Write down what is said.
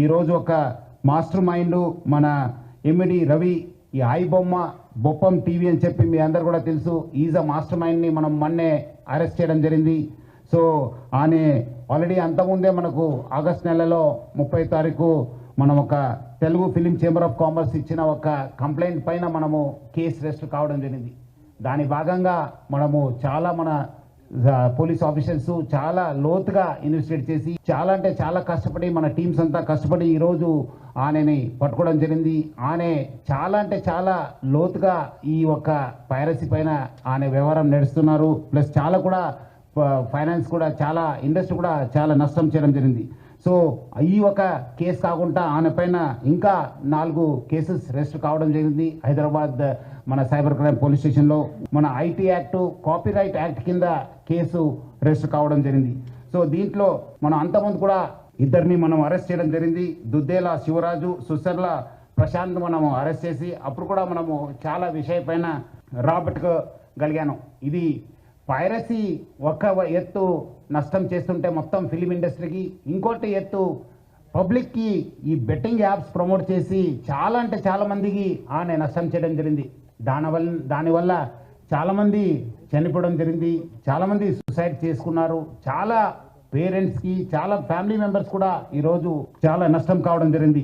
ఈరోజు ఒక master mind మన ఎమ్మిడి రవి, ఈ ఐబొమ్మ బొప్పం టీవీ అని చెప్పి మీ అందరు కూడా తెలుసు. ఈజ్ అ మాస్టర్ మైండ్ని మనం మొన్నే అరెస్ట్ చేయడం జరిగింది. సో ఆయన ఆల్రెడీ అంతకుముందే మనకు ఆగస్ట్ నెలలో 30 తారీఖు మనం ఒక Telugu film chamber of commerce ఇచ్చిన ఒక కంప్లైంట్ పైన మనము కేసు రిజిస్టర్ కావడం జరిగింది. దాని భాగంగా మనము చాలా మన పోలీస్ ఆఫీసర్స్ చాలా లోతుగా ఇన్వెస్టిగేట్ చేసి చాలా అంటే చాలా కష్టపడి మన టీమ్స్ అంతా కష్టపడి ఈరోజు ఆయనని పట్టుకోవడం జరిగింది. ఆయన చాలా అంటే చాలా లోతుగా ఈ ఒక్క పైరసీ పైన ఆయన వ్యవహారం నడుస్తున్నారు. ప్లస్ చాలా కూడా ఫైనాన్స్ కూడా చాలా ఇండస్ట్రీ కూడా చాలా నష్టం చేయడం జరిగింది. సో ఈ ఒక కేసు కాకుండా ఆయన పైన ఇంకా 4 కేసెస్ రిజిస్టర్ కావడం జరిగింది. హైదరాబాద్ మన సైబర్ క్రైమ్ పోలీస్ స్టేషన్లో మన ఐటీ యాక్ట్, కాపీరైట్ యాక్ట్ కింద కేసు రిజిస్టర్ కావడం జరిగింది. సో దీంట్లో మనం అంతకుముందు కూడా ఇద్దరిని మనం అరెస్ట్ చేయడం జరిగింది. దుద్దేల శివరాజు, సుసర్ల ప్రశాంత్ మనము అరెస్ట్ చేసి అప్పుడు కూడా మనము చాలా విషయం పైన రాబట్టుకోగలిగాను. ఇది పైరసీ ఒక ఎత్తు నష్టం చేస్తుంటే మొత్తం ఫిలిం ఇండస్ట్రీకి, ఇంకోటి ఎత్తు పబ్లిక్కి ఈ బెట్టింగ్ యాప్స్ ప్రమోట్ చేసి చాలా అంటే చాలా మందికి ఆయన నష్టం చేయడం జరిగింది. దానివల్ల చాలామంది చనిపోవడం జరిగింది, చాలామంది సూసైడ్ చేసుకున్నారు. చాలా పేరెంట్స్కి, చాలా ఫ్యామిలీ మెంబర్స్ కూడా ఈరోజు చాలా నష్టం కావడం జరిగింది.